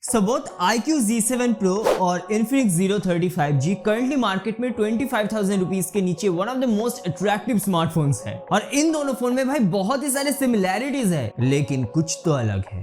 So both iQOO Z7 Pro और Infinix Zero 35G currently market में 25,000 rupees के नीचे one of the most attractive smartphones है और इन दोनों फोन में भाई बहुत ही सारे सिमिलैरिटीज है लेकिन कुछ तो अलग है।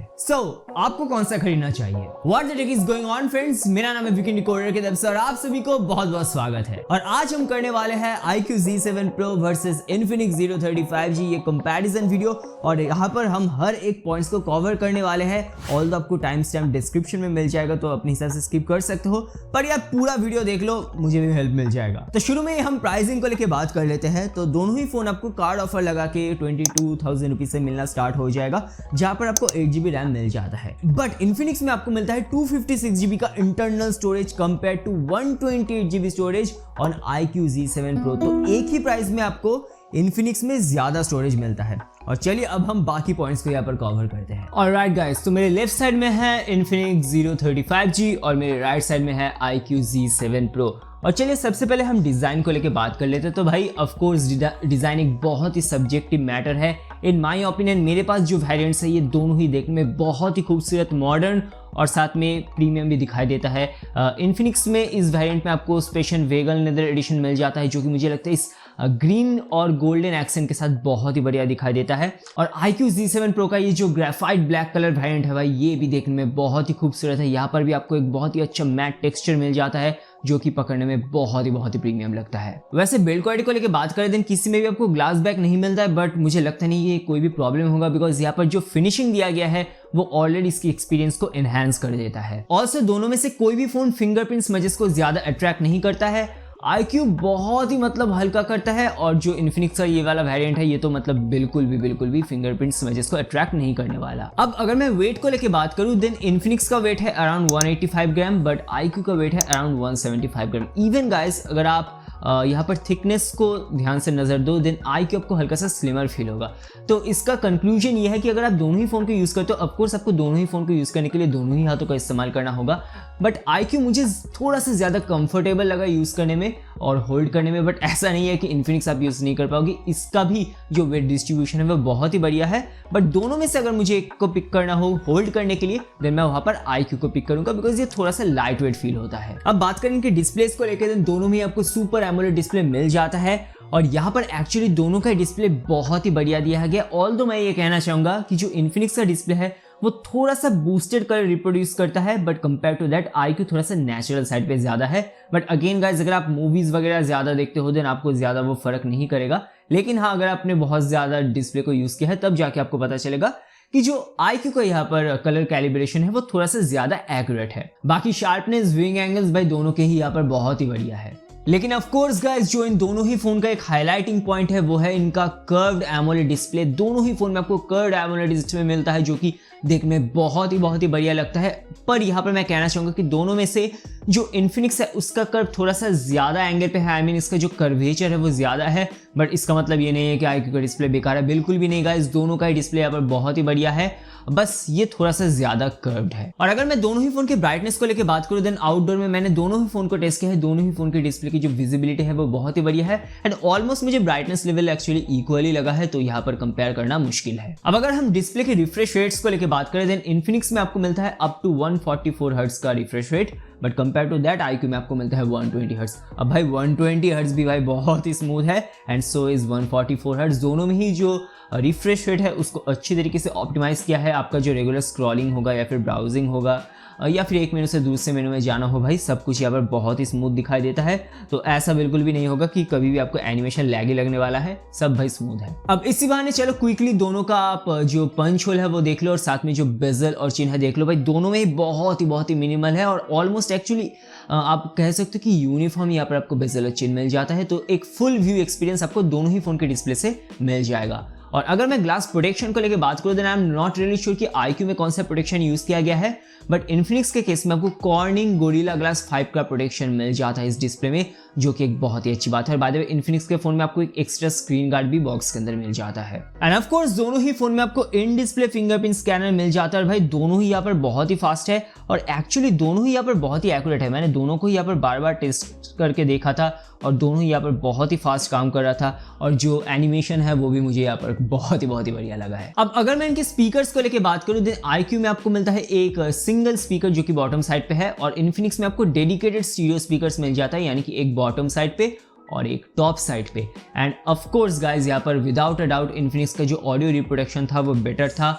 आपको कौन सा खरीदना चाहिए? What the heck is going on friends? मेरा नाम है वीकेंड डिकोडर के तरफ से और आप सभी को बहुत बहुत स्वागत है। और आज हम करने वाले हैं iQOO Z7 Pro versus Infinix Zero 35G ये कंपैरिजन वीडियो और यहाँ पर हम हर एक पॉइंट्स को कवर करने वाले हैं। ऑल्दो आपको टाइम स्टैम्प डिस्क्रिप्शन में मिल जाएगा तो अपने हिसाब से स्किप कर सकते हो, पर यार पूरा वीडियो देख लो, मुझे भी हेल्प मिल जाएगा। तो शुरू में हम प्राइसिंग को लेके बात कर लेते हैं। तो दोनों ही फोन आपको कार्ड ऑफर लगा के 22,000 रुपीज से मिलना स्टार्ट हो जाएगा, जहां पर आपको 8GB रैम मिल जाता है। बट इन्फिनिक्स में आपको मिलता है 256GB का internal storage compare to 128GB storage on iQOO Z7 Pro। तो एक ही प्राइस में आपको इन्फिनिक्स में ज्यादा स्टोरेज मिलता है। और चलिए अब हम बाकी पॉइंट्स को यहाँ पर कवर करते हैं। ऑलराइट गाइस, तो मेरे लेफ्ट साइड में है Infinix Zero 35G और मेरे राइट साइड में है iQOO Z7 Pro। और चलिए सबसे पहले हम डिज़ाइन को लेके बात कर लेते हैं। तो भाई ऑफ कोर्स डिज़ाइन एक बहुत ही सब्जेक्टिव मैटर है। इन माय ओपिनियन मेरे पास जो वेरिएंट्स है ये दोनों ही देखने में बहुत ही खूबसूरत, मॉडर्न और साथ में प्रीमियम भी दिखाई देता है। इन्फिनिक्स में इस वेरिएंट में आपको स्पेशल वेगन लेदर एडिशन मिल जाता है, जो कि मुझे लगता है इस ग्रीन और गोल्डन एक्सेंट के साथ बहुत ही बढ़िया दिखाई देता है। और iQOO Z7 Pro का ये जो ग्रेफाइट ब्लैक कलर वेरिएंट है भाई, ये भी देखने में बहुत ही खूबसूरत है। यहाँ पर भी आपको एक बहुत ही अच्छा मैट टेक्सचर मिल जाता है, जो कि पकड़ने में बहुत ही प्रीमियम लगता है। वैसे बिल्ड क्वालिटी को लेकर बात करें देन किसी में भी आपको ग्लास बैक नहीं मिलता है, बट मुझे लगता नहीं ये कोई भी प्रॉब्लम होगा, बिकॉज यहाँ पर जो फिनिशिंग दिया गया है वो ऑलरेडी इसकी एक्सपीरियंस को एनहांस कर देता है। ऑल्सो दोनों में से कोई भी फोन फिंगरप्रिंट स्मजेस को ज्यादा अट्रैक्ट नहीं करता है। iQOO बहुत ही हल्का करता है और जो इन्फिनिक्स का ये वाला वेरिएंट है ये तो बिल्कुल भी फिंगरप्रिंट स्मजेस को अट्रैक्ट नहीं करने वाला। अब अगर मैं वेट को लेके बात करूं देन इन्फिनिक्स का वेट है अराउंड 185 ग्राम, बट iQOO का वेट है अराउंड 175 ग्राम। इवन गाइस अगर आप यहाँ पर थिकनेस को ध्यान से नजर दो देन iQOO आपको हल्का सा स्लिमर फील होगा। तो इसका कंक्लूजन ये है कि अगर आप दोनों ही फोन को यूज करते हो, ऑफकोर्स आपको दोनों ही फोन को यूज करने के लिए दोनों ही हाथों का इस्तेमाल करना होगा, बट iQOO मुझे थोड़ा सा ज्यादा कंफर्टेबल लगा यूज करने में और होल्ड करने में। बट ऐसा नहीं है कि इन्फिनिक्स आप यूज नहीं कर पाओगे, इसका भी जो वेट डिस्ट्रीब्यूशन है वो बहुत ही बढ़िया है। बट दोनों में से अगर मुझे एक को पिक करना हो होल्ड करने के लिए देन मैं वहां पर iQOO को पिक करूंगा, बिकॉज ये थोड़ा सा लाइट वेट फील होता है। अब बात करें कि डिस्प्लेस को लेकर देन दोनों में आपको सुपर एमोलेड डिस्प्ले मिल जाता है और यहाँ पर एक्चुअली दोनों का डिस्प्ले बहुत ही बढ़िया दिया गया। ऑल्दो मैं ये कहना चाहूंगा कि जो इन्फिनिक्स का डिस्प्ले है वो थोड़ा सा बूस्टेड कलर रिप्रोड्यूस करता है, but compare to that iQOO थोड़ा सा नेचुरल साइड पे ज्यादा है। बट अगेन गाइस अगर आप मूवीज वगैरह ज्यादा देखते हो देन आपको ज्यादा वो फर्क नहीं करेगा, लेकिन हाँ अगर आपने बहुत ज्यादा डिस्प्ले को यूज किया है तब जाके आपको पता चलेगा कि जो iQOO का यहाँ पर कलर कैलिब्रेशन है वो थोड़ा सा ज्यादा एक्यूरेट है। बाकी शार्पनेस, व्यूइंग एंगल्स भाई दोनों के ही यहाँ पर बहुत ही बढ़िया है। लेकिन ऑफ कोर्स गाइस जो इन दोनों ही फोन का एक हाईलाइटिंग पॉइंट है वो है इनका कर्व्ड एमोलेड डिस्प्ले। दोनों ही फोन में आपको कर्व्ड एमोलेड डिस्प्ले मिलता है, जो कि देखने में बहुत ही बढ़िया लगता है। पर यहाँ पर मैं कहना चाहूंगा कि दोनों में से जो इन्फिनिक्स है उसका कर्व थोड़ा सा ज्यादा एंगल पे है, आई मीन इसका जो कर्वेचर है वो ज्यादा है। बट इसका मतलब ये नहीं है कि iQOO का डिस्प्ले बेकार है, बिल्कुल भी नहीं गाइस, दोनों का ही डिस्प्ले यहाँ पर बहुत ही बढ़िया है, बस ये थोड़ा सा ज्यादा कर्व्ड है। और अगर मैं दोनों ही फोन के ब्राइटनेस को लेकर बात करूं देन आउटडोर में मैंने दोनों ही फोन को टेस्ट किया है। दोनों ही फोन के डिस्प्ले की जो विजिबिलिटी है वो बहुत ही बढ़िया है एंड ऑलमोस्ट मुझे ब्राइटनेस लेवल एक्चुअली इक्वली लगा है, तो यहाँ पर कंपेयर करना मुश्किल है। अब अगर हम डिस्प्ले के रिफ्रेश रेट्स को लेकर बात करें देन इन्फिनिक्स में आपको मिलता है अप टू 144 हर्ट्ज का refresh rate, but compare to that iQOO में आपको मिलता है 120 हर्ट्ज। अब भाई 120 हर्ट्ज भी भाई बहुत ही स्मूथ है एंड सो इज 144 हर्ट्ज। दोनों में ही जो रिफ्रेश रेट है उसको अच्छी तरीके से ऑप्टिमाइज किया है। आपका जो रेगुलर स्क्रॉलिंग होगा या फिर ब्राउजिंग होगा या फिर एक मेनू से दूसरे मेनू में जाना हो भाई, सब कुछ यहाँ पर बहुत ही स्मूथ दिखाई देता है। तो ऐसा बिल्कुल भी नहीं होगा कि कभी भी आपको एनिमेशन लैगी लगने वाला है, सब भाई स्मूथ है। अब इसी बहाने चलो क्विकली दोनों का आप जो पंच होल है वो देख लो और साथ में जो बेजल और चिन्ह है देख लो। भाई दोनों में ही बहुत ही मिनिमल है और ऑलमोस्ट एक्चुअली आप कह सकते हो कि यूनिफॉर्म यहाँ पर आपको बेजल और चिन्ह मिल जाता है। तो एक फुल व्यू एक्सपीरियंस आपको दोनों ही फोन के डिस्प्ले से मिल जाएगा। और अगर मैं ग्लास प्रोटेक्शन को लेकर बात करूं then I am not really sure कि iQOO में कौन सा प्रोटेक्शन यूज किया गया है, बट इन्फिनिक्स के केस में आपको कॉर्निंग गोरिल्ला ग्लास 5 का प्रोटेक्शन मिल जाता है इस डिस्प्ले में, जो कि एक बहुत ही अच्छी बात है। और बाय द वे इन्फिनिक्स के फोन में आपको एक एक्स्ट्रा स्क्रीन गार्ड भी बॉक्स के अंदर मिल जाता है। एंड ऑफ कोर्स दोनों ही फोन में आपको इन डिस्प्ले फिंगरप्रिंट स्कैनर मिल जाता है। भाई दोनों ही यहाँ पर बहुत ही फास्ट है और एक्चुअली दोनों ही यहाँ पर बहुत ही एक्यूरेट है। मैंने दोनों को यहाँ पर बार टेस्ट करके देखा था और दोनों ही यहाँ पर बहुत ही फास्ट काम कर रहा था और जो एनिमेशन है वो भी मुझे यहाँ पर बहुत ही बढ़िया लगा है। अब अगर मैं इनके स्पीकर्स को लेके बात करूं, देन IQ में आपको मिलता है एक सिंगल स्पीकर जो कि बॉटम साइड पे है, और इन्फिनिक्स में आपको डेडिकेटेड स्टीरियो स्पीकर्स मिल जाता है, यानी कि एक बॉटम साइड पे और एक टॉप साइड पे। एंड ऑफ कोर्स गाइस, यहाँ पर विदाउट अ डाउट इन्फिनिक्स का जो ऑडियो रिप्रोडक्शन था वो बेटर था।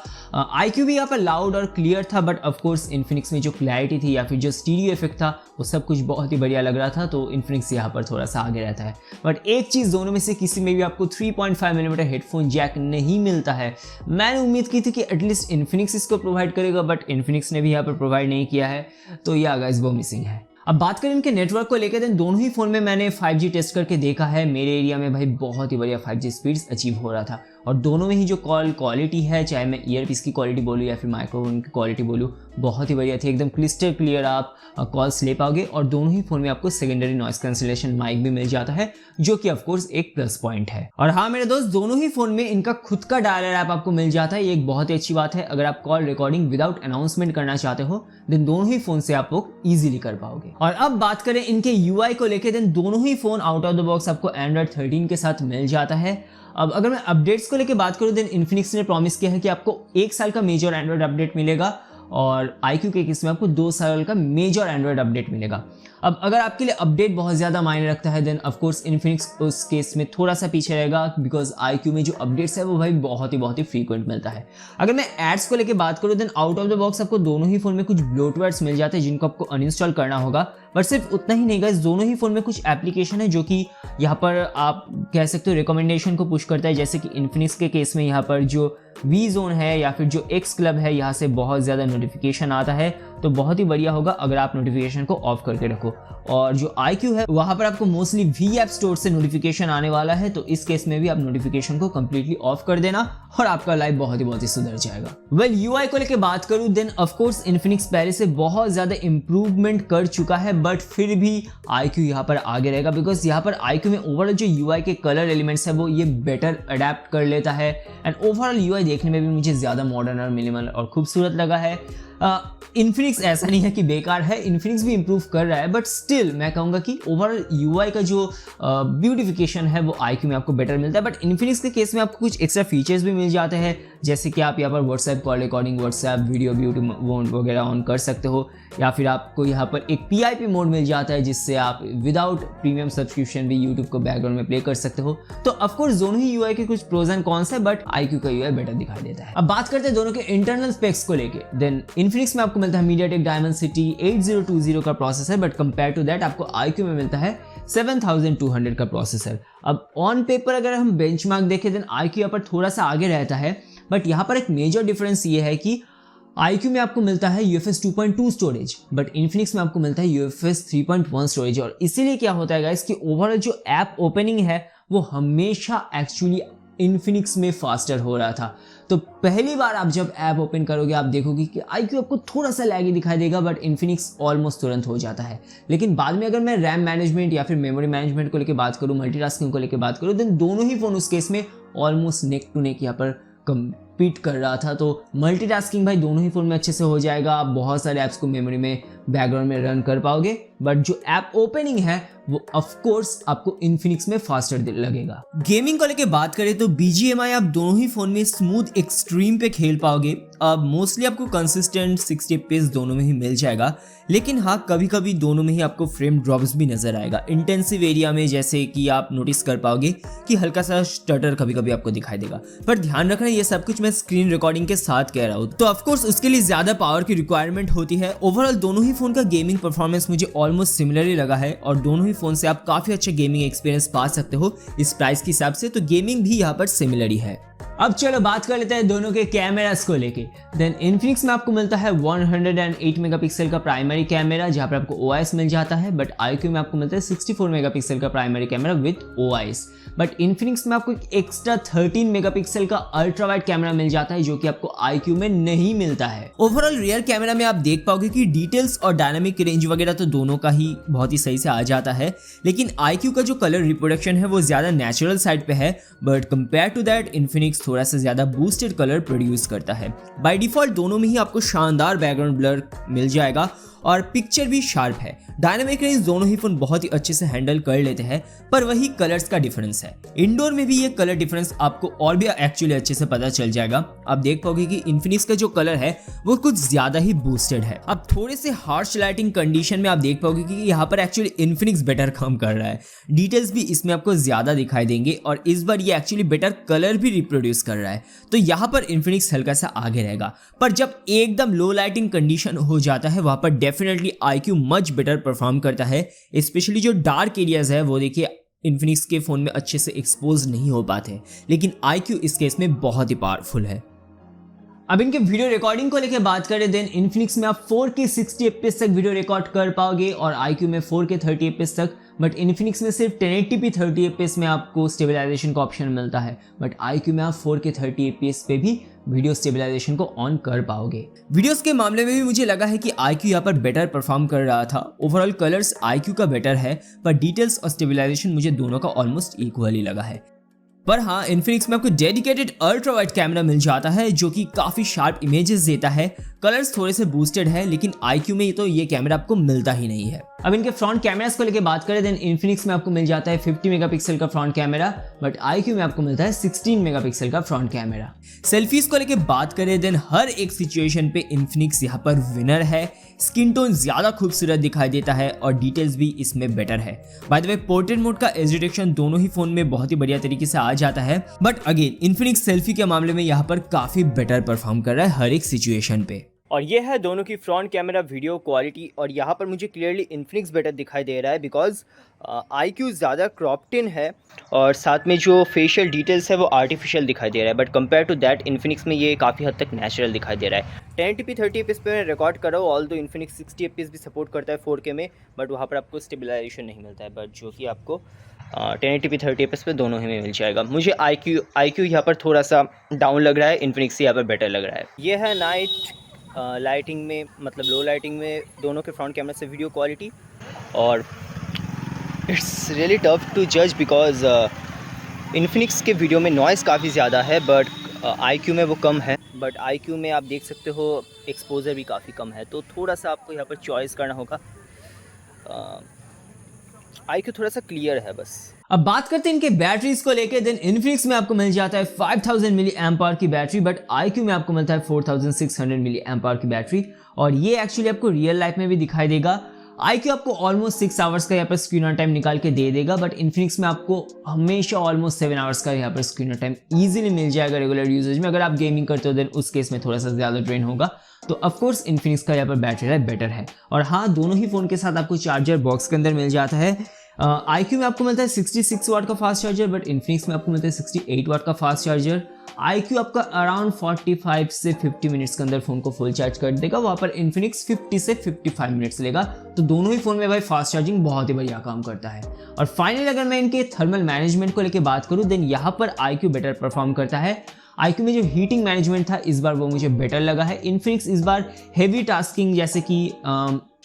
IQ भी यहाँ पर लाउड और क्लियर था, बट ऑफ कोर्स इन्फिनिक्स में जो क्लैरिटी थी या फिर जो स्टीरियो इफेक्ट था वो सब कुछ बहुत ही बढ़िया लग रहा था, तो इन्फिनिक्स यहाँ पर थोड़ा सा आगे रहता है। बट एक चीज़, दोनों में से किसी में भी आपको 3.5 मिलीमीटर हेडफोन जैक नहीं मिलता है। मैंने उम्मीद की थी कि एटलीस्ट इन्फिनिक्स इसको प्रोवाइड करेगा, बट इन्फिनिक्स ने भी यहाँ पर प्रोवाइड नहीं किया है, तो या गाइस वो मिसिंग है। अब बात करें इनके नेटवर्क को लेकर, देन दोनों ही फ़ोन में मैंने 5G टेस्ट करके देखा है। मेरे एरिया में भाई बहुत ही बढ़िया 5G स्पीड्स अचीव हो रहा था, और दोनों में ही जो कॉल क्वालिटी है, चाहे मैं ईयरपीस की क्वालिटी बोलूँ या फिर माइक्रोफोन की क्वालिटी बोलूँ, बहुत ही बढ़िया थी। एकदम क्लिस्टर क्लियर आप कॉल्स ले पाओगे, और दोनों ही फ़ोन में आपको सेकेंडरी नॉइस कैंसिलेशन माइक भी मिल जाता है, जो कि ऑफकोर्स एक प्लस पॉइंट है। और हाँ मेरे दोस्त, दोनों ही फ़ोन में इनका खुद का डायलर ऐप आपको मिल जाता है, ये एक बहुत ही अच्छी बात है। अगर आप कॉल रिकॉर्डिंग विदाउट अनाउंसमेंट करना चाहते हो, देन दोनों ही फ़ोन से आप लोग ईजिली कर पाओगे। और अब बात करें इनके UI को लेकर, देन दोनों ही phone out of the box आपको Android 13 के साथ मिल जाता है। अब अगर मैं अपडेट्स को लेकर बात करूं, देन इन्फिनिक्स ने प्रॉमिस किया है कि आपको 1 साल का मेजर एंड्रॉयड अपडेट मिलेगा, और IQ के केस में आपको 2 साल का मेजर एंड्रॉयड अपडेट मिलेगा। अब अगर आपके लिए अपडेट बहुत ज़्यादा मायने रखता है, देन ऑफ कोर्स इन्फिनिक्स उस केस में थोड़ा सा पीछे रहेगा, बिकॉज IQ में जो अपडेट्स है वो भाई बहुत ही फ्रीक्वेंट मिलता है। अगर मैं एड्स को लेकर बात करूँ, then out of the box आपको दोनों ही फ़ोन में कुछ ब्लोटवेयर्स मिल जाते हैं जिनको आपको अनइंस्टॉल करना होगा। बट सिर्फ उतना ही नहीं गाइस, दोनों ही फ़ोन में कुछ एप्लीकेशन है जो कि यहाँ पर आप कह सकते हो रिकमेंडेशन को पुश करता है। जैसे कि इन्फिनिक्स के केस में यहाँ पर जो VZone है या फिर जो X क्लब है, यहाँ से बहुत ज़्यादा नोटिफिकेशन आता है, तो बहुत ही बढ़िया होगा अगर आप नोटिफिकेशन को ऑफ करके रखो। और जो IQ है वहाँ पर आपको मोस्टली V-App स्टोर से नोटिफिकेशन आने वाला है, तो इस केस में भी आप नोटिफिकेशन को कंप्लीटली ऑफ कर देना और आपका लाइफ बहुत ही सुधर जाएगा। वेल UI को लेकर बात करूँ, देन ऑफ कोर्स इन्फिनिक्स पहले से बहुत ज़्यादा इंप्रूवमेंट कर चुका है, बट फिर भी IQ यहाँ पर आगे रहेगा, बिकॉज यहाँ पर IQ में ओवरऑल जो UI के कलर एलिमेंट्स है वो ये बेटर अडेप्ट कर लेता है, एंड ओवरऑल UI देखने में भी मुझे ज़्यादा मॉडर्न और मिनिमल और खूबसूरत लगा है। इन्फिनिक्स ऐसा नहीं है कि बेकार है, इन्फिनिक्स भी इंप्रूव कर रहा है, बट स्टिल मैं कहूँगा कि ओवरऑल UI का जो ब्यूटिफिकेशन है वो IQ में आपको बेटर मिलता है। बट इन्फिनिक्स के केस में आपको कुछ एक्स्ट्रा फीचर्स भी मिल जाते हैं, जैसे कि आप यहाँ पर WhatsApp call recording, WhatsApp video वगैरह ऑन कर सकते हो, या फिर आपको यहाँ पर एक PIP मोड मिल जाता है जिससे आप विदाउट प्रीमियम सब्सक्रिप्शन भी यूट्यूब को बैकग्राउंड में प्ले कर सकते हो। तो ऑफकोर्स दोनों ही UI के कुछ प्रोज एंड कॉन्स है, बट IQ का UI बेटर दिखाई देता है। अब बात करते हैं दोनों के इंटरनल स्पेक्स को लेके, देन इन्फिनिक्स में आपको मिलता है MediaTek Dimensity 8020 का processor, but compare to that आपको IQ में मिलता है 7200 का प्रोसेसर। अब ऑन पेपर अगर हम बेंचमार्क देखें, देन IQ यहाँ पर थोड़ा सा आगे रहता है, बट यहाँ पर एक मेजर डिफरेंस ये है कि IQ में आपको मिलता है UFS 2.2 स्टोरेज, बट इन्फिनिक्स में आपको मिलता है UFS 3.1 स्टोरेज। और इसीलिए क्या होता है गाइस कि ओवरऑल जो ऐप ओपनिंग है वो हमेशा एक्चुअली इन्फिनिक्स में फास्टर हो रहा था। तो पहली बार आप जब ऐप ओपन करोगे आप देखोगे कि IQ आपको थोड़ा सा लैगी दिखाई देगा, बट इन्फिनिक्स ऑलमोस्ट तुरंत हो जाता है। लेकिन बाद में अगर मैं रैम मैनेजमेंट या फिर मेमोरी मैनेजमेंट को लेकर बात करूँ, मल्टीटास्किंग को लेकर बात करूँ, देन दोनों ही फोन उस केस में ऑलमोस्ट नेक टू नेक यहाँ पर कम्पीट कर रहा था। तो मल्टीटास्किंग भाई दोनों ही फोन में अच्छे से हो जाएगा, आप बहुत सारे ऐप्स को मेमोरी में बैकग्राउंड में रन कर पाओगे, बट जो ऐप ओपनिंग है वो ऑफ कोर्स आपको इन्फिनिक्स में फास्टर लगेगा। गेमिंग को लेके बात करें तो BGMI आप दोनों ही फोन में स्मूथ एक्सट्रीम पे खेल पाओगे। अब मोस्टली आपको कंसिस्टेंट 60 FPS दोनों में ही मिल जाएगा, लेकिन हाँ कभी कभी दोनों में ही आपको फ्रेम ड्रॉप्स भी नजर आएगा। इंटेंसिव एरिया में जैसे कि आप नोटिस कर पाओगे कि हल्का सा स्टटर कभी कभी आपको दिखाई देगा, पर ध्यान रखना ये सब कुछ मैं स्क्रीन रिकॉर्डिंग के साथ कह रहा हूँ, तो ऑफकोर्स उसके लिए ज्यादा पावर की रिक्वायरमेंट होती है। ओवरऑल दोनों ही फोन का गेमिंग परफॉर्मेंस मुझे ऑलमोस्ट सिमिलर ही लगा है, और दोनों ही फोन से आप काफी अच्छा गेमिंग एक्सपीरियंस पा सकते हो इस प्राइस के हिसाब से, तो गेमिंग भी यहाँ पर सिमिलर ही है। अब चलो बात कर लेते हैं दोनों के कैमरास को लेके। देन इन्फिनिक्स में आपको मिलता है 108 मेगापिक्सल का प्राइमरी कैमरा जहाँ पर आपको OIS मिल जाता है, बट IQ में आपको मिलता है 64 मेगापिक्सल का primary camera with OIS। But Infinix में आपको एक्स्ट्रा 13 मेगापिक्सल का अल्ट्रा वाइड कैमरा मिल जाता है जो कि आपको IQ में नहीं मिलता है। ओवरऑल रियर कैमरा में आप देख पाओगे कि डिटेल्स और डायनामिक रेंज वगैरह तो दोनों का ही बहुत ही सही से आ जाता है, लेकिन IQ का जो कलर रिप्रोडक्शन है वो ज्यादा नेचुरल साइड पे है, but compare to that Infinix थोड़ा सा ज्यादा बूस्टेड कलर प्रोड्यूस करता है। बाय डिफॉल्ट दोनों में ही आपको शानदार बैकग्राउंड ब्लर मिल जाएगा, और पिक्चर भी शार्प है। डायनामिक रेंज दोनों ही फोन बहुत ही अच्छे से हैंडल कर लेते हैं, पर वही कलर्स का डिफरेंस है। इंडोर में भी ये कलर डिफरेंस आपको और भी एक्चुअली अच्छे से पता चल जाएगा। आप देख पाओगे कि इन्फिनिक्स का जो कलर है वो कुछ ज्यादा ही बूस्टेड है। अब थोड़े से हार्श लाइटिंग कंडीशन में आप देख पाओगे कि यहाँ पर एक्चुअली इन्फिनिक्स बेटर काम कर रहा है। डिटेल्स भी इसमें आपको ज्यादा दिखाई देंगे और इस बार ये एक्चुअली बेटर कलर भी रिप्रोड्यूस कर रहा है, तो यहाँ पर इन्फिनिक्स हल्का सा आगे रहेगा। पर जब एकदम लो लाइटिंग कंडीशन हो जाता है वहां पर definitely IQ much better perform करता है। स्पेशली जो डार्क एरियाज है वो देखिए इन्फिनिक्स के फोन में अच्छे से एक्सपोज नहीं हो पाते, लेकिन IQ इस केस में बहुत ही पावरफुल है। अब इनके वीडियो रिकॉर्डिंग को लेकर बात करें, देन इन्फिनिक्स में आप 4K 60 fps तक वीडियो रिकॉर्ड कर पाओगे और IQ में 4K 30 fps तक, बट इन्फिनिक्स में सिर्फ 1080p 30 fps में आपको स्टेबलाइजेशन का ऑप्शन मिलता है, बट IQ में आप 4K 30 fps पे भी वीडियो स्टेबलाइजेशन को ऑन कर पाओगे। वीडियोस के मामले में भी मुझे लगा है कि IQ यहाँ पर बेटर परफॉर्म कर रहा था। ओवरऑल कलर्स IQ का बेटर है, पर डिटेल्स और स्टेबलाइजेशन मुझे दोनों का ऑलमोस्ट इक्वली लगा है। पर हाँ, इन्फिनिक्स में आपको डेडिकेटेड अल्ट्रा वाइड कैमरा मिल जाता है जो कि काफी शार्प इमेजेस देता है। कलर्स थोड़े से बूस्टेड है, लेकिन IQ में तो ये कैमरा आपको मिलता ही नहीं है। अब इनके फ्रंट कैमरास को लेके बात करें, देन इन्फिनिक्स में आपको मिल जाता है 50 मेगापिक्सल का फ्रंट कैमरा, बट IQ में आपको मिलता है 16 मेगापिक्सल का फ्रंट कैमरा। सेल्फीज को लेके बात करें, देन हर एक सिचुएशन पे इन्फिनिक्स यहाँ पर विनर है। स्किन टोन ज्यादा खूबसूरत दिखाई देता है और डिटेल्स भी इसमें बेटर है। By the way, portrait mode का एज डिटेक्शन दोनों ही फोन में बहुत ही बढ़िया तरीके से आ जाता है, बट अगेन इन्फिनिक्स सेल्फी के मामले में यहाँ पर काफी बेटर परफॉर्म कर रहा है हर एक सिचुएशन पे। और ये है दोनों की फ्रंट कैमरा वीडियो क्वालिटी, और यहाँ पर मुझे क्लियरली इन्फिनिक्स बेटर दिखाई दे रहा है बिकॉज IQ ज़्यादा क्रॉप्ड इन है और साथ में जो फेशियल डिटेल्स है वो आर्टिफिशियल दिखाई दे रहा है, but compare to that Infinix में ये काफ़ी हद तक नेचुरल दिखाई दे रहा है। 1080p 30 fps पे मैं रिकॉर्ड कर रहा हूँ, ऑल दो इन्फिनिक्स 60 fps भी सपोर्ट करता है 4K में, बट वहाँ पर आपको स्टेबलाइजेशन नहीं मिलता है, बट जो कि आपको 1080p 30 fps पे दोनों ही में मिल जाएगा। मुझे IQ यहाँ पर थोड़ा सा डाउन लग रहा है, इन्फिनिक्स यहाँ पर बेटर लग रहा है। ये है नाइट लाइटिंग में, मतलब लो लाइटिंग में दोनों के फ्रंट कैमरा से वीडियो क्वालिटी, और इट्स रियली टफ टू जज बिकॉज इन्फिनिक्स के वीडियो में नॉइज़ काफ़ी ज़्यादा है, बट IQ में वो कम है। बट IQ में आप देख सकते हो एक्सपोजर भी काफ़ी कम है, तो थोड़ा सा आपको यहाँ पर चॉइस करना होगा। IQ थोड़ा सा क्लियर है बस। अब बात करते हैं इनके बैटरीज को लेके, देन इन्फिनिक्स में आपको मिल जाता है 5000 मिली एम्प आवर की बैटरी, बट IQ में आपको मिलता है 4600 मिली एम्प आवर की बैटरी, और ये एक्चुअली आपको रियल लाइफ में भी दिखाई देगा। IQ आपको ऑलमोस्ट 6 आवर्स का यहाँ पर स्क्रीन ऑन टाइम निकाल के दे देगा, बट इन्फिनिक्स में आपको हमेशा ऑलमोस्ट 7 आवर्स का यहाँ पर स्क्रीन ऑन टाइम इजीली मिल जाएगा रेगुलर यूजेज में। अगर आप गेमिंग करते हो देन उस केस में थोड़ा सा ज्यादा ड्रेन होगा, तो ऑफकोर्स इन्फिनिक्स का यहाँ पर बैटरी लाइफ बेटर है। और हाँ, दोनों ही फोन के साथ आपको चार्जर बॉक्स के अंदर मिल जाता है। IQ में आपको मिलता है 66 वाट का फास्ट चार्जर, बट इन्फिनिक्स में आपको मिलता है 68 वाट का फास्ट चार्जर। IQ आपका अराउंड 45 से 50 मिनट्स के अंदर फोन को फुल चार्ज कर देगा, वहाँ पर इन्फिनिक्स 50 से 55 मिनट्स लेगा। तो दोनों ही फोन में भाई फास्ट चार्जिंग बहुत ही बढ़िया काम करता है। और फाइनली अगर मैं इनके थर्मल मैनेजमेंट को लेकर बात करूँ, देन यहाँ पर IQ बेटर परफॉर्म करता है। IQ में जो हीटिंग मैनेजमेंट था इस बार वो मुझे बेटर लगा है। इन्फिनिक्स इस बार हेवी टास्किंग जैसे कि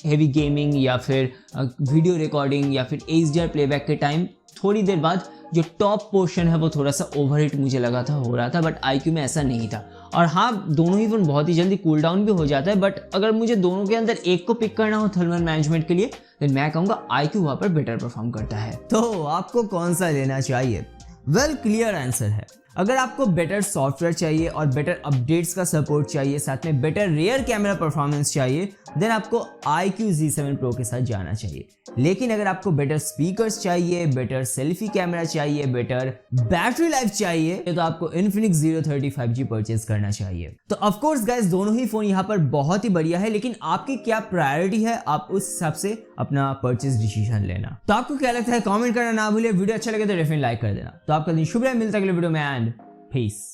हेवी गेमिंग या फिर वीडियो रिकॉर्डिंग या फिर HDR प्लेबैक के टाइम थोड़ी देर बाद जो टॉप पोर्शन है वो थोड़ा सा ओवरहीट मुझे लगा था हो रहा था, बट IQ में ऐसा नहीं था। और हाँ, दोनों ही फोन बहुत ही जल्दी कूल डाउन भी हो जाता है, बट अगर मुझे दोनों के अंदर एक को पिक करना हो थर्मल मैनेजमेंट के लिए, तो मैं कहूँगा IQ वहाँ पर बेटर परफॉर्म करता है। तो आपको कौन सा लेना चाहिए? वेल, क्लियर आंसर है। अगर आपको बेटर सॉफ्टवेयर चाहिए और बेटर अपडेट्स का सपोर्ट चाहिए, साथ में बेटर रियर कैमरा परफॉर्मेंस चाहिए, देन आपको IQ Z7 Pro के साथ जाना चाहिए। लेकिन अगर आपको बेटर स्पीकर्स चाहिए, बेटर सेल्फी कैमरा चाहिए, बेटर बैटरी लाइफ चाहिए, तो आपको Infinix Zero 30 5G परचेज करना चाहिए। तो ऑफ कोर्स गाइस, दोनों ही फोन यहाँ पर बहुत ही बढ़िया है, लेकिन आपकी क्या प्रायोरिटी है, आप उस हिसाब से अपना परचेज डिसीजन लेना। तो आपको क्या लगता है कमेंट करना ना भूलिए। वीडियो अच्छा लगे तो डेफिनेटली लाइक कर देना। तो आपका दिन शुभ रहे, मिलता है अगले वीडियो में, एंड पीस।